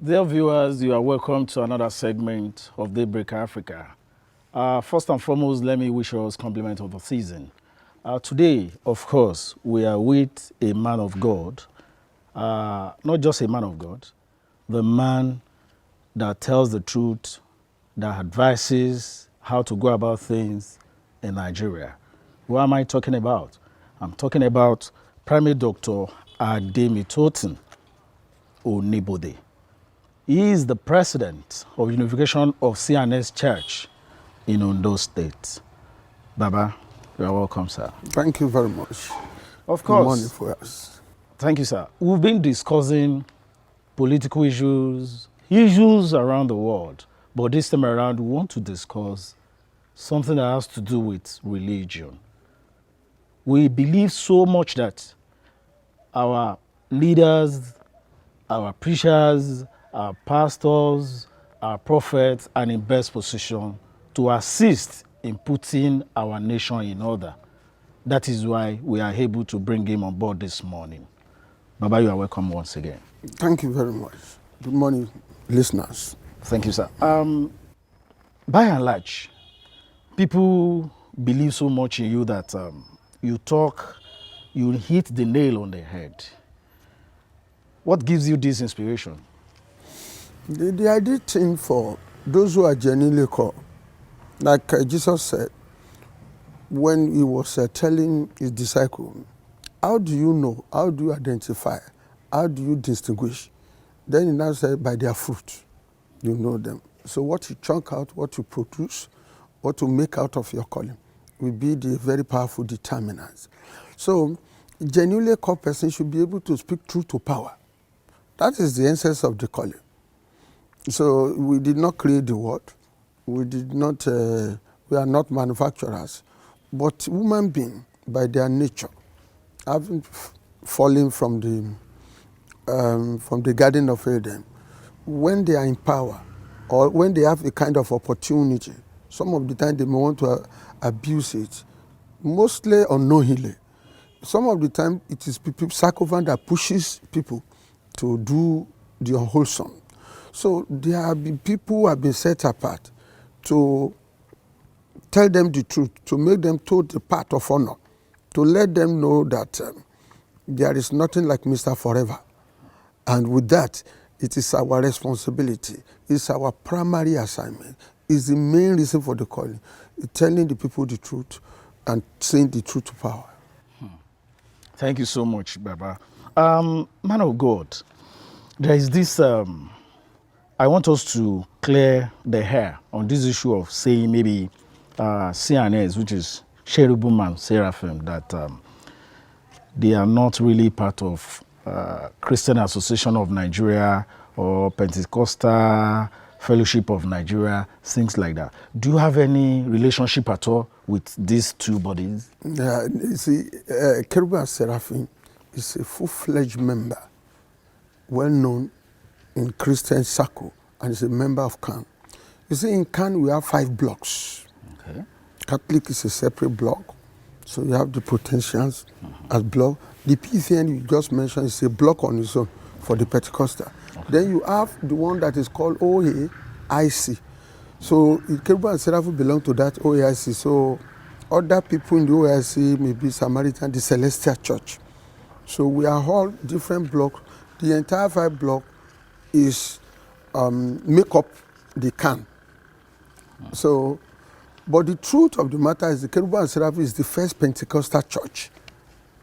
Dear viewers, you are welcome to another segment of Daybreak Africa. First and foremost, let me wish us compliment of the season. Today, of course, we are with a man of God, not just a man of God, the man that tells the truth, that advises how to go about things in Nigeria. Who am I talking about? I'm talking about Primary Doctor Ademitotin Onibode. He is the president of Unification of CNS Church in Ondo State. Baba, you are welcome, sir. Thank you very much. Of course. Good morning for us. Thank you, sir. We've been discussing political issues around the world, but this time around we want to discuss something that has to do with religion. We believe so much that our leaders, our preachers, our pastors, our prophets are in best position to assist in putting our nation in order. That is why we are able to bring him on board this morning. Baba, you are welcome once again. Thank you very much. Good morning, listeners. Thank you, sir. By and large, people believe so much in you that you talk, you hit the nail on the head. What gives you this inspiration? The ideal thing for those who are genuinely called, like Jesus said, when he was telling his disciples, how do you know, how do you identify, how do you distinguish? Then he now said, by their fruit, you know them. So what you chunk out, what you produce, what you make out of your calling will be the very powerful determinants. So a genuinely called person should be able to speak truth to power. That is the essence of the calling. So we did not create the word. We are not manufacturers. But human beings, by their nature, having fallen from the Garden of Eden, when they are in power, or when they have a kind of opportunity, some of the time they may want to abuse it, mostly unknowingly. Some of the time it is people, sycophant that pushes people to do the unwholesome. So there have been people who have been set apart to tell them the truth, to make them toe the path of honor, to let them know that there is nothing like Mr. Forever. And with that, it is our responsibility, it's our primary assignment, it's the main reason for the calling, telling the people the truth and saying the truth to power. Thank you so much, Baba. Man of God, there is this, I want us to clear the air on this issue of saying maybe CNS, which is Cherubim and Seraphim, that they are not really part of Christian Association of Nigeria or Pentecostal Fellowship of Nigeria, things like that. Do you have any relationship at all with these two bodies? You see, Cherubim and Seraphim is a full-fledged member, well known in Christian circle, and is a member of KAN. You see, in KAN we have 5 blocks. Okay. Catholic is a separate block, so you have the potentials as block. The PCN you just mentioned is a block on its own for the Pentecostal. Okay. Then you have the one that is called OAIC. So Cherubim and Seraphim belong to that OAIC. So other people in the OAIC may be Samaritan, the Celestial Church. So we are all different blocks. The entire 5 block is make up the KAN. So, but the truth of the matter is the Cherubim and Seraphim is the first Pentecostal church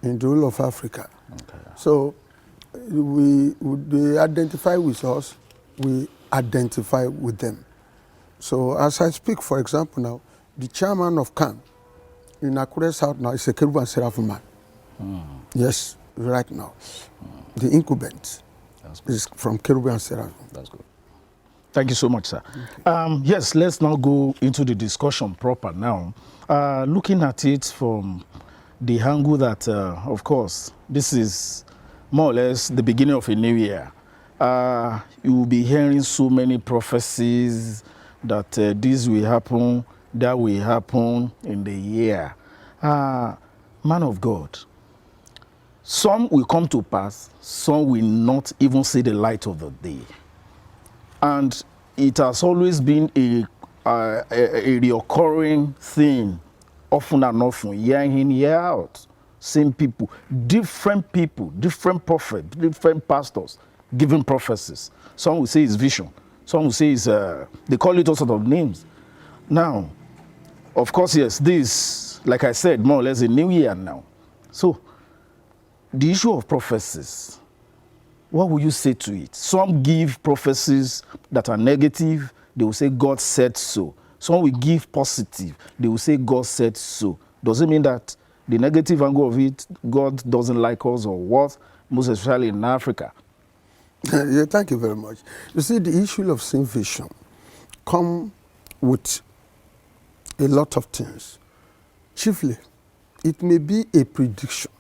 in the whole of Africa. Okay. So they identify with us, we identify with them. So as I speak, for example now, the chairman of KAN in Akure South now is a Cherubim and Seraphim man. Yes, right now. The incumbent is from Cherubim and Seraphim. That's good. Thank you so much, sir. Okay. Yes, let's now go into the discussion proper now. Looking at it from the angle that, of course, this is more or less the beginning of a new year. You will be hearing so many prophecies that this will happen, that will happen in the year. Man of God, some will come to pass, some will not even see the light of the day. And it has always been a recurring thing, often and often, year in, year out. Same people, different prophets, different pastors giving prophecies. Some will say it's vision. Some will say it's, they call it all sorts of names. Now, of course, yes, this, like I said, more or less a new year now. So, the issue of prophecies, what will you say to it? Some give prophecies that are negative. They will say God said so. Some will give positive. They will say God said so. Does it mean that the negative angle of it, God doesn't like us or what? Most especially in Africa. Yeah, thank you very much. You see, the issue of seeing vision come with a lot of things. Chiefly, it may be a prediction.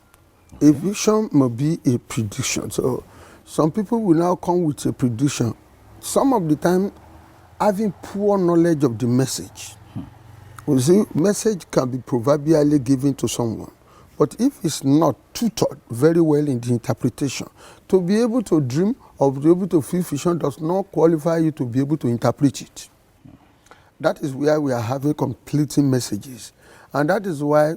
A vision may be a prediction. So some people will now come with a prediction. Some of the time, having poor knowledge of the message. You see, message can be proverbially given to someone. But if it's not tutored very well in the interpretation, to be able to dream or be able to feel vision does not qualify you to be able to interpret it. That is where we are having conflicting messages. And that is why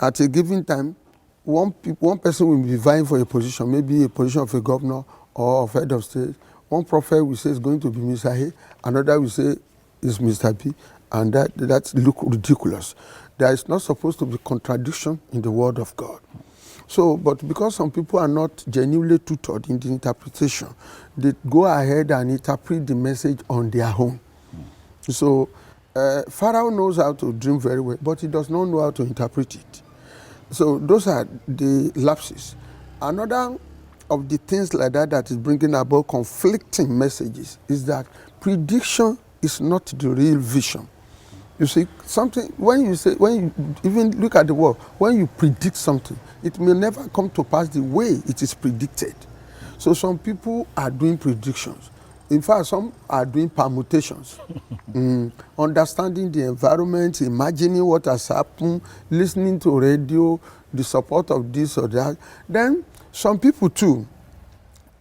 at a given time, one person will be vying for a position, maybe a position of a governor or of head of state. One prophet will say it's going to be Mr. A, another will say it's Mr. B, and that look ridiculous. There is not supposed to be contradiction in the word of God. So, but because some people are not genuinely tutored in the interpretation, they go ahead and interpret the message on their own. So, Pharaoh knows how to dream very well, but he does not know how to interpret it. So those are the lapses. Another of the things like that is bringing about conflicting messages is that prediction is not the real vision. You see, something, when you even look at the word, when you predict something, it may never come to pass the way it is predicted. So some people are doing predictions. In fact, some are doing permutations. Understanding the environment, imagining what has happened, listening to radio, the support of this or that. Then some people too,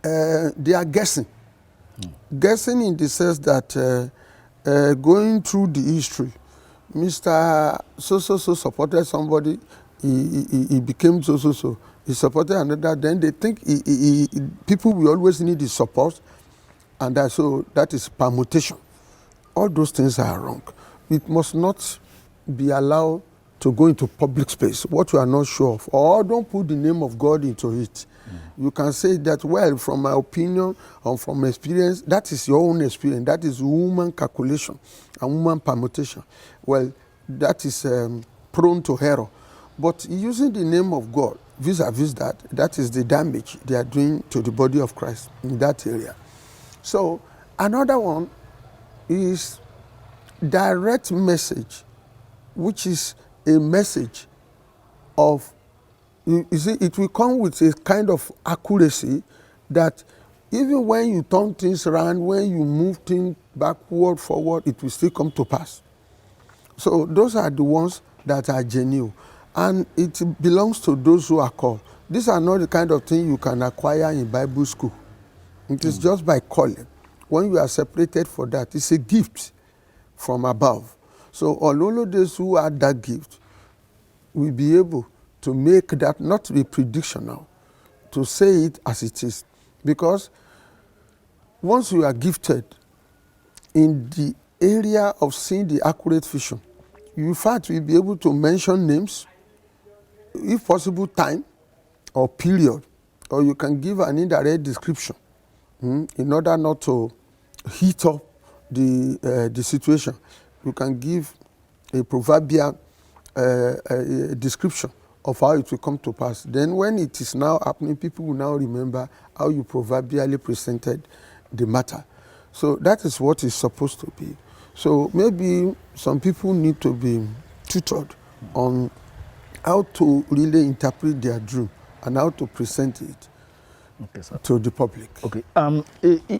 they are guessing. Guessing in the sense that going through the history, Mr. So-so-so supported somebody, he became so-so-so. He supported another, then they think people will always need his support, and so that is permutation. All those things are wrong. It must not be allowed to go into public space, what you are not sure of, or don't put the name of God into it. You can say that, well, from my opinion or from experience, that is your own experience. That is human calculation and human permutation. Well, that is prone to error. But using the name of God vis-a-vis that is the damage they are doing to the body of Christ in that area. So another one is direct message, which is a message of, you see, it will come with a kind of accuracy that even when you turn things around, when you move things backward, forward, it will still come to pass. So those are the ones that are genuine. And it belongs to those who are called. These are not the kind of thing you can acquire in Bible school. It is just by calling. When you are separated for that, it's a gift from above. So all of those who have that gift will be able to make that not a prediction now, to say it as it is. Because once you are gifted in the area of seeing the accurate vision, you in fact will be able to mention names, if possible time or period, or you can give an indirect description in order not to heat up the situation. You can give a proverbial description of how it will come to pass. Then when it is now happening, people will now remember how you proverbially presented the matter. So that is what is supposed to be. So maybe some people need to be tutored on how to really interpret their dream and how to present it to the public. Okay.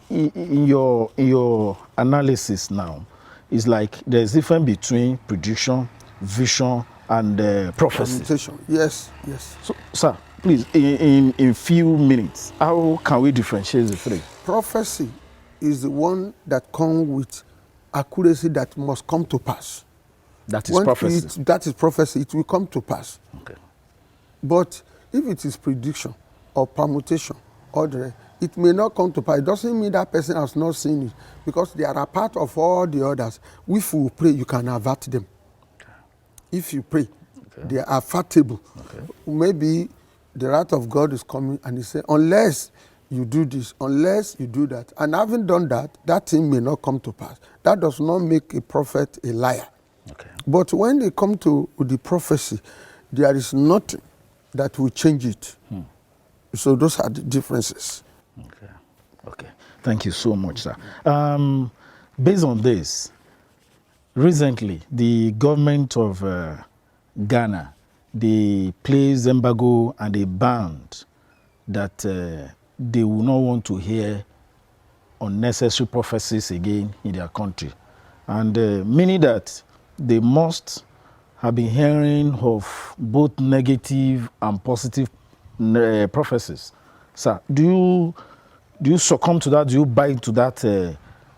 In your analysis now, it's like there's a difference between prediction, vision, and prophecy. Permutation. Yes, yes. So, sir, please, in few minutes, how can we differentiate the three? Prophecy is the one that comes with accuracy that must come to pass. That is prophecy. That is prophecy. It will come to pass. Okay. But if it is prediction or permutation, it may not come to pass. It doesn't mean that person has not seen it, because they are a part of all the others. If you pray, you can avert them. Okay. If you pray, they are avertible. Okay. Maybe the wrath of God is coming, and he says, unless you do this, unless you do that, and having done that, that thing may not come to pass. That does not make a prophet a liar. Okay. But when they come to the prophecy, there is nothing that will change it. So those are the differences. Okay. Okay. Thank you so much, sir. Based on this, recently, the government of Ghana, they placed embargo and they banned that they will not want to hear unnecessary prophecies again in their country. And meaning that they must have been hearing of both negative and positive prophecies. Sir, do you succumb to that? Do you buy into that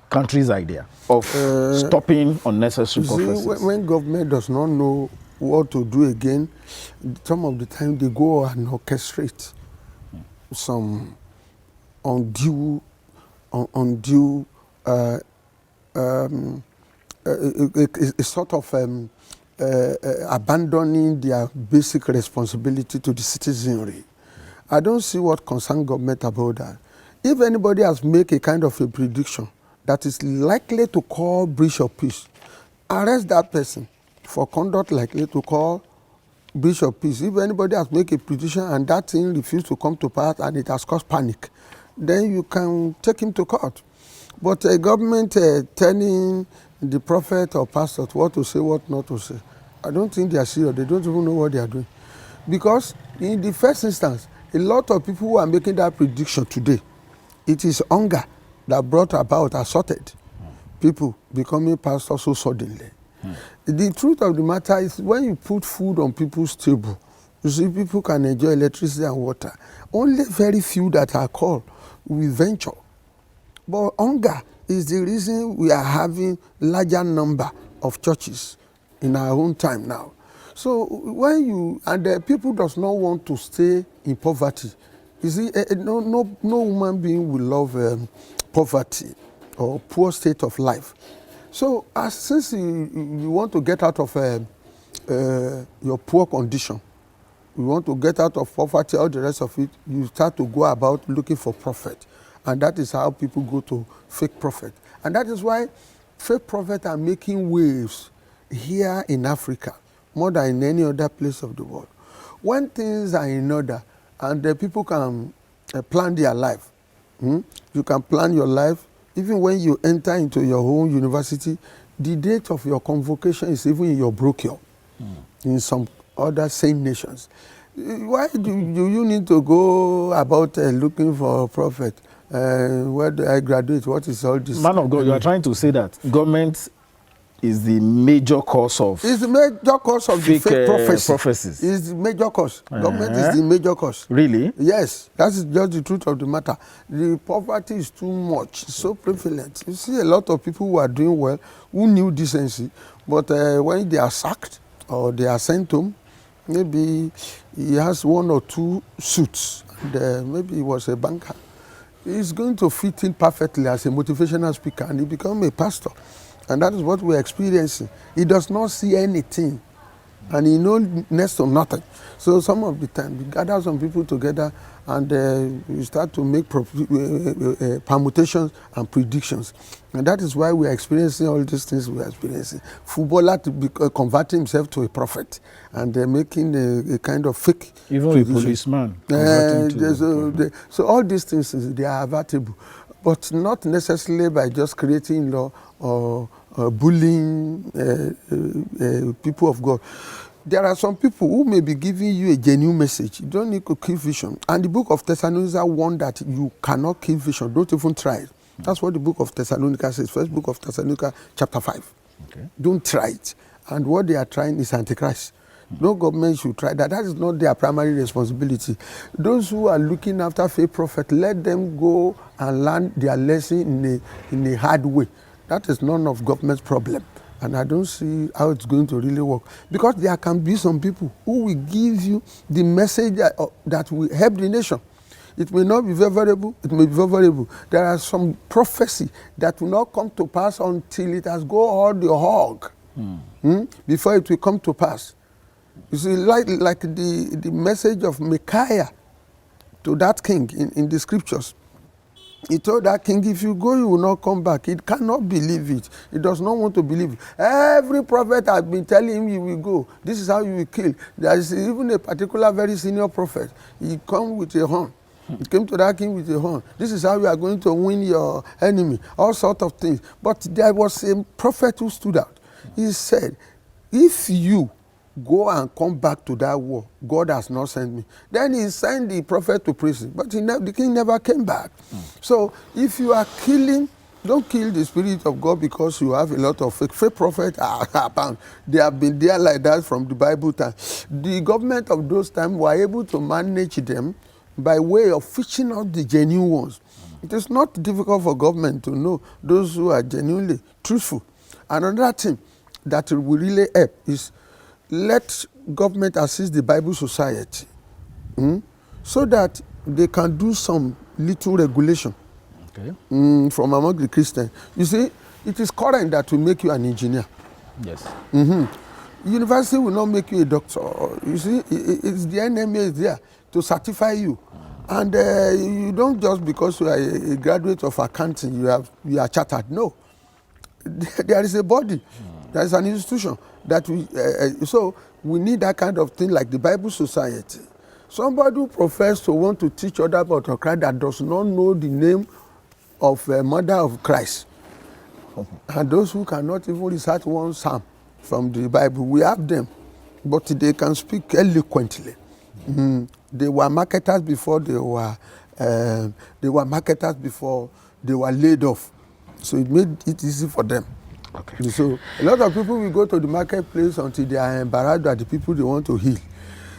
country's idea of stopping unnecessary prophecies? See, when government does not know what to do again, some of the time they go and orchestrate some undue a sort of abandoning their basic responsibility to the citizenry. I don't see what concerns government about that. If anybody has made a kind of a prediction that is likely to cause breach of peace, arrest that person for conduct likely to cause breach of peace. If anybody has made a prediction and that thing refuses to come to pass and it has caused panic, then you can take him to court. But a government telling the prophet or pastor what to say, what not to say, I don't think they are serious. They don't even know what they are doing. Because in the first instance, a lot of people who are making that prediction today, it is hunger that brought about assorted people becoming pastors so suddenly. The truth of the matter is, when you put food on people's table, you see people can enjoy electricity and water. Only very few that are called will venture. But hunger is the reason we are having larger number of churches in our own time now. So when the people does not want to stay in poverty. You see, no human being will love poverty or poor state of life. So since you want to get out of your poor condition, you want to get out of poverty, all the rest of it, you start to go about looking for profit. And that is how people go to fake prophet. And that is why fake prophets are making waves here in Africa more than in any other place of the world. When things are in order and the people can plan their life, you can plan your life. Even when you enter into your own university, the date of your convocation is even in your brochure in some other same nations. Why do you need to go about looking for a prophet? Where do I graduate? What is all this? Man of God, you are trying to say that government is the major cause of it's the major cause of the fake prophecies. It's the major cause. Government is the major cause. Really? Yes, that is just the truth of the matter. The poverty is too much, it's so prevalent. You see a lot of people who are doing well, who knew decency, but when they are sacked or they are sent home, maybe he has one or two suits, and maybe he was a banker. He's going to fit in perfectly as a motivational speaker, and he become a pastor. And that is what we're experiencing. He does not see anything, and he knows next to nothing. So some of the time, we gather some people together, and we start to make permutations and predictions. And that is why we are experiencing all these things we are experiencing. Footballer converting himself to a prophet, and they're making a kind of fake. Even prediction. A policeman. So all these things, they are avertible, but not necessarily by just creating law or bullying people of God. There are some people who may be giving you a genuine message. You don't need to kill vision. And the book of Thessalonica warned that you cannot kill vision. Don't even try it. That's what the book of Thessalonica says. First book of Thessalonica, chapter 5. Okay. Don't try it. And what they are trying is Antichrist. No government should try that. That is not their primary responsibility. Those who are looking after fake prophets, let them go and learn their lesson in a hard way. That is none of government's problem. And I don't see how it's going to really work. Because there can be some people who will give you the message that will help the nation. It may not be favorable, it may be favorable. There are some prophecy that will not come to pass until it has go all the hog before it will come to pass. You see, like the message of Micaiah to that king in the scriptures. He told that king, if you go, you will not come back. He cannot believe it. He does not want to believe it. Every prophet has been telling him, you will go. This is how you will kill. There is even a particular very senior prophet. He come with a horn. He came to that king with a horn. This is how you are going to win your enemy. All sorts of things. But there was a prophet who stood out. He said, if you go and come back to that war, God has not sent me. Then he sent the prophet to prison, but the king never came back. So if you are killing, don't kill the Spirit of God because you have a lot of fake prophets. They have been there like that from the Bible time. The government of those times were able to manage them by way of fishing out the genuine ones. It is not difficult for government to know those who are genuinely truthful. Another thing that will really help is let government assist the Bible Society so that they can do some little regulation from among the Christians. You see, it is current that will make you an engineer. Yes. University will not make you a doctor. You see, it's the NMA is there to certify you. And you don't just because you are a graduate of accounting, you are chartered. No. There is a body. There is an institution that so we need that kind of thing like the Bible Society. Somebody who professes to want to teach other about Christ that does not know the name of Mother of Christ. And those who cannot even recite one psalm from the Bible, we have them, but they can speak eloquently. They were marketers before they were laid off. So it made it easy for them. Okay. So a lot of people will go to the marketplace until they are embarrassed by the people they want to heal.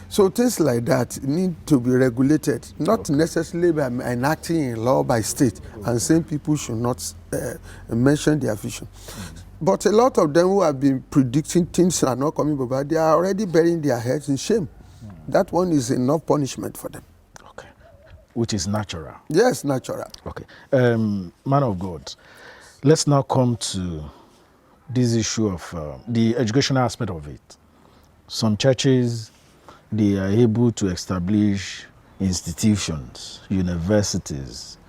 So things like that need to be regulated, not necessarily by enacting in law by state and saying people should not mention their vision. But a lot of them who have been predicting things are not coming about, they are already burying their heads in shame. That one is enough punishment for them. Okay. Which is natural. Yes, natural. Okay. Man of God, let's now come to this issue of the educational aspect of it. Some churches, they are able to establish institutions, universities,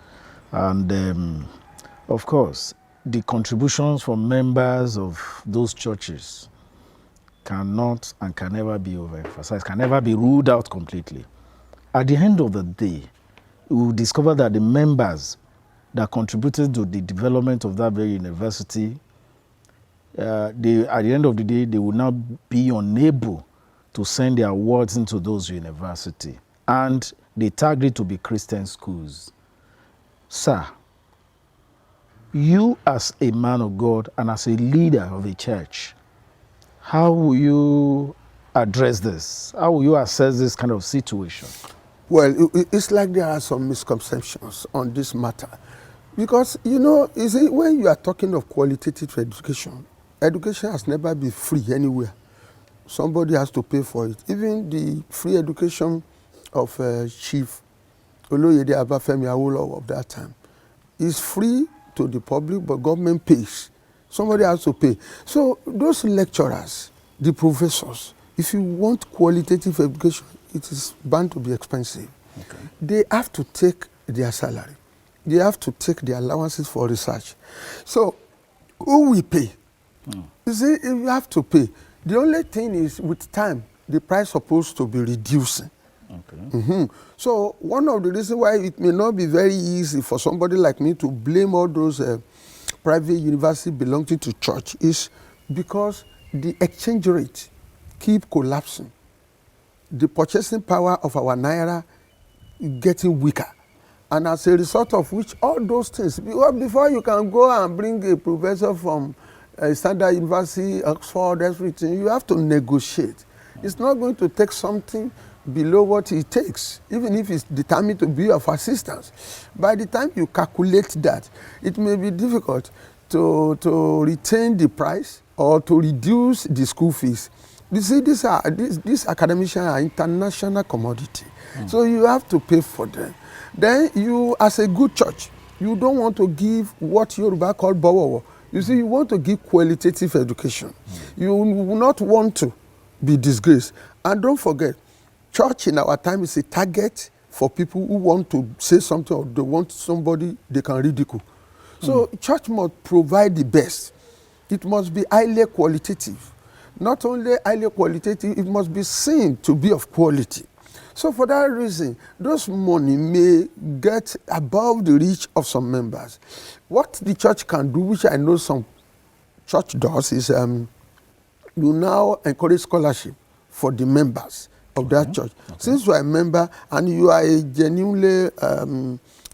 and of course, the contributions from members of those churches cannot and can never be overemphasized, can never be ruled out completely. At the end of the day, we will discover that the members that contributed to the development of that very university, at the end of the day, they will now be unable to send their words into those universities. And they tagged it to be Christian schools. Sir, you as a man of God and as a leader of a church, how will you address this? How will you assess this kind of situation? Well, it's like there are some misconceptions on this matter. Because, you see, when you are talking of qualitative education, education has never been free anywhere. Somebody has to pay for it. Even the free education of Chief Oloyede Abafemi Awolowo of that time is free to the public, but government pays. Somebody has to pay. So those lecturers, the professors, if you want qualitative education, it is bound to be expensive. Okay. They have to take their salary. They have to take their allowances for research. So who will pay? You see, you have to pay. The only thing is, with time, the price is supposed to be reducing. Okay. So one of the reasons why it may not be very easy for somebody like me to blame all those private universities belonging to church is because the exchange rate keep collapsing. The purchasing power of our naira is getting weaker. And as a result of which, all those things, before you can go and bring a professor from Standard University, Oxford, everything, you have to negotiate. It's not going to take something below what it takes, even if it's determined to be of assistance. By the time you calculate that, it may be difficult to retain the price or to reduce the school fees. You see, these academicians are international commodity. So you have to pay for them. Then you, as a good church, you don't want to give what Yoruba call bowowo. You see, you want to give qualitative education. You will not want to be disgraced. And don't forget, church in our time is a target for people who want to say something or they want somebody they can ridicule. So church must provide the best. It must be highly qualitative. Not only highly qualitative, it must be seen to be of quality. So for that reason, those money may get above the reach of some members. What the church can do, which I know some church does, is you now encourage scholarship for the members of that church. Since you are a member and you are a genuinely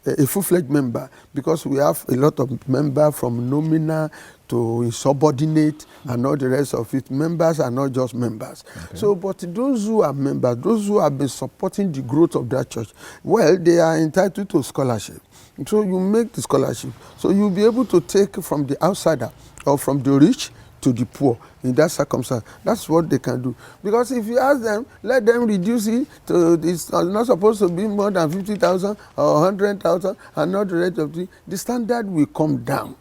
a full-fledged member, because we have a lot of members from nominal to subordinate and all the rest of it. Members are not just members. So, but those who are members, those who have been supporting the growth of that church, well, they are entitled to scholarship. So you make the scholarship. So you'll be able to take from the outsider or from the rich to the poor in that circumstance. That's what they can do. Because if you ask them, let them reduce it to, it's not supposed to be more than 50,000 or 100,000 and not the rate of the standard will come down.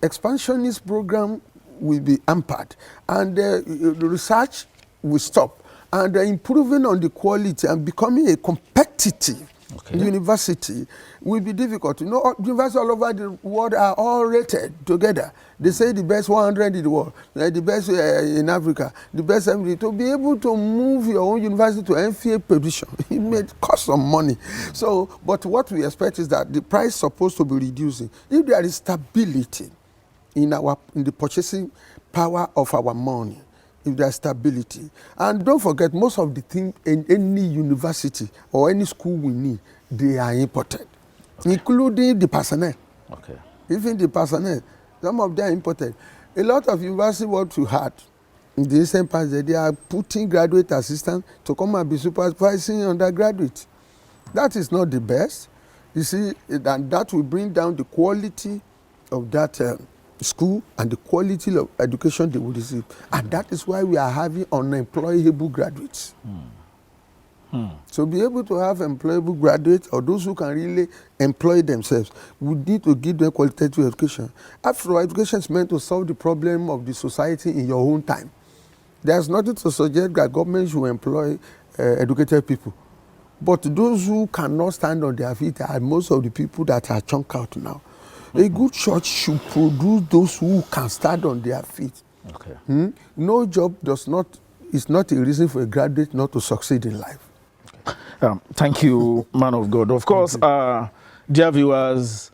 Expansionist program will be hampered and the research will stop, and improving on the quality and becoming a competitive university will be difficult. You know, universities all over the world are all rated together. They say the best 100 in the world, the best in Africa, the best everything. To be able to move your own university to MFA position, it may cost some money. So, but what we expect is that the price is supposed to be reducing. If there is stability in the purchasing power of our money, if there's stability. And don't forget, most of the things in any university or any school we need, they are imported, including the personnel. Even the personnel, some of them are imported. A lot of universities, what we had in the recent past, they are putting graduate assistants to come and be supervising undergraduates. That is not the best. You see, and that will bring down the quality of that school and the quality of education they will receive. And that is why we are having unemployable graduates. So be able to have employable graduates or those who can really employ themselves, we need to give them qualitative education. After all, education is meant to solve the problem of the society in your own time. There's nothing to suggest that government should employ educated people. But those who cannot stand on their feet are most of the people that are chunked out now. A good church should produce those who can stand on their feet. No job is not a reason for a graduate not to succeed in life. Thank you, man of God. Of course, dear viewers,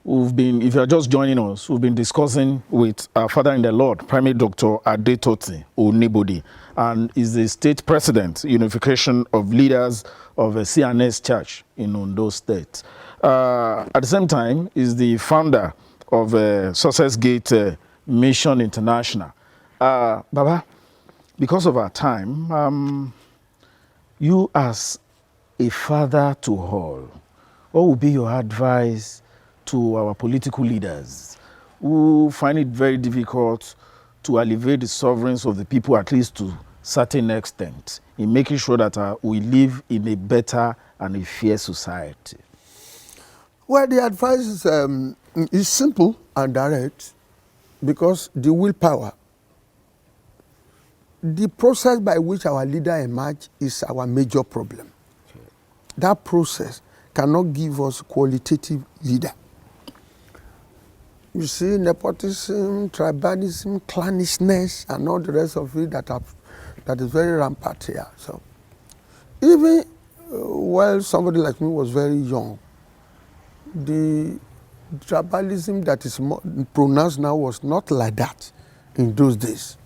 if you are just joining us, we've been discussing with our father in the Lord, Primate Dr. Adetoti Onibodi, and is the state president, Unification of Leaders of a CNS Church in Ondo State. At the same time, is the founder of Success Gate Mission International. Baba, because of our time, you as a father to all, what would be your advice to our political leaders who find it very difficult to alleviate the sovereignty of the people, at least to a certain extent, in making sure that we live in a better and a fair society? Well, the advice is simple and direct, because the willpower, the process by which our leader emerge is our major problem. That process cannot give us qualitative leader. You see, nepotism, tribalism, clannishness, and all the rest of it that is very rampant here. So, even while somebody like me was very young, the tribalism that is pronounced now was not like that in those days.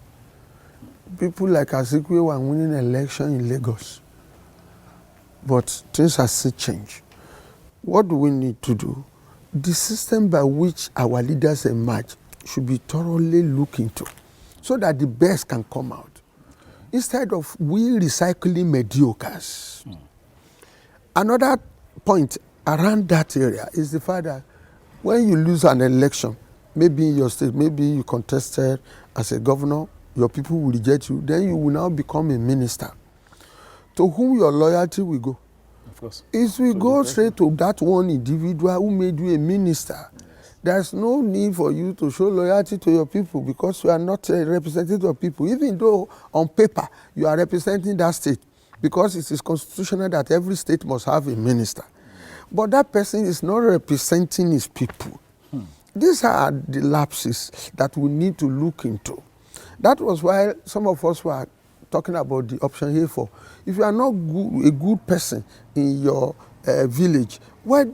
People like Azikiwe were winning an election in Lagos. But things have still changed. What do we need to do? The system by which our leaders emerge should be thoroughly looked into so that the best can come out. instead of we recycling mediocres. Another point around that area is the fact that when you lose an election, maybe in your state, maybe you contested as a governor, your people will reject you, then you will now become a minister. To whom your loyalty will go? Of course. Is we go straight to that one individual who made you a minister. Yes. There's no need for you to show loyalty to your people because you are not a representative of people, even though on paper you are representing that state, because it is constitutional that every state must have a minister. But that person is not representing his people. These are the lapses that we need to look into. That was why some of us were talking about the option here for. If you are not a good person in your village, why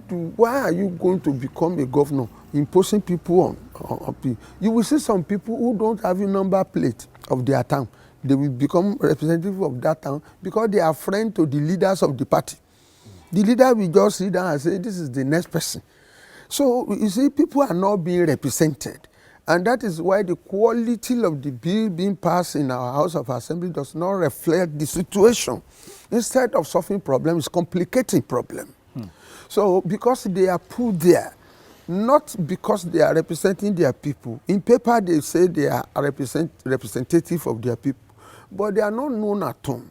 are you going to become a governor, imposing people on people? You will see some people who don't have a number plate of their town. They will become representative of that town because they are friends to the leaders of the party. The leader will just sit down and say, this is the next person. So, you see, people are not being represented. And that is why the quality of the bill being passed in our House of Assembly does not reflect the situation. Instead of solving problems, it's complicating problems. So, because they are put there, not because they are representing their people. In paper, they say they are representative of their people, but they are not known at home.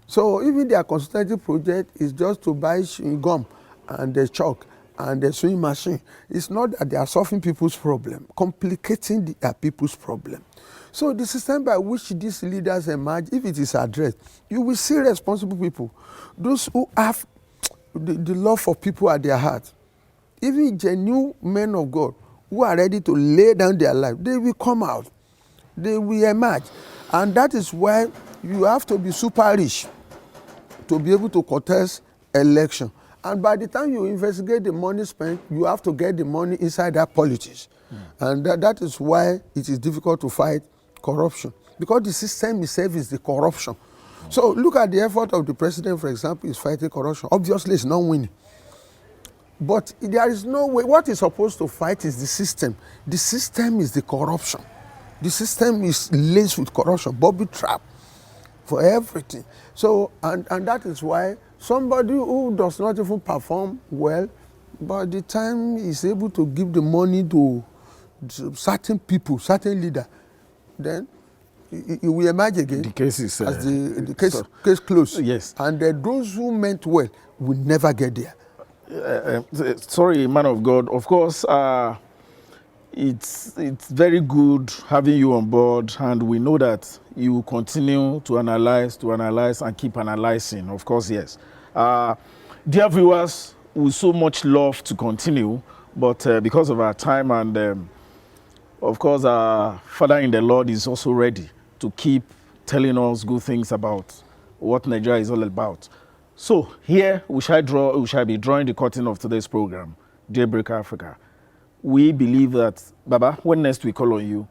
So, even their consultative project is just to buy chewing gum and the chalk and the sewing machine. It's not that they are solving people's problem, complicating their people's problem. So the system by which these leaders emerge, if it is addressed, you will see responsible people, those who have the love for people at their heart, even genuine men of God who are ready to lay down their life, they will come out, they will emerge. And that is why you have to be super rich to be able to contest election. And by the time you investigate the money spent, you have to get the money inside that politics. And that is why it is difficult to fight corruption. Because the system itself is the corruption. So look at the effort of the president, for example, is fighting corruption. Obviously, it's not winning. But there is no way. What he's supposed to fight is the system. The system is the corruption. The system is laced with corruption, bobby trap for everything. So, and that is why somebody who does not even perform well, by the time he's able to give the money to certain people, certain leader, then he will emerge again. The case is as the case closed. Yes. And those who meant well will never get there. Sorry, man of God. Of course, it's very good having you on board, and we know that you will continue to analyze and keep analyzing. Of course, yes. Dear viewers, we so much love to continue, but because of our time and of course, our Father in the Lord is also ready to keep telling us good things about what Nigeria is all about. So here we shall be drawing the curtain of today's program, Daybreak Africa. We believe that, Baba, when next we call on you,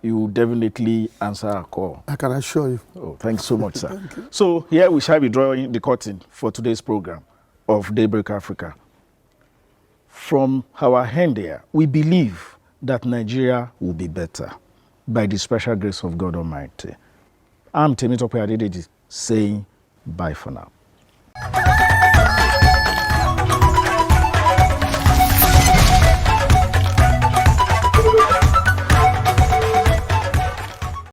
you will definitely answer our call. I can assure you. Oh, thanks so much, sir. So here we shall be drawing the curtain for today's program of Daybreak Africa. From our hand here, we believe that Nigeria will be better by the special grace of God Almighty. I'm Temitope Adedeji saying bye for now.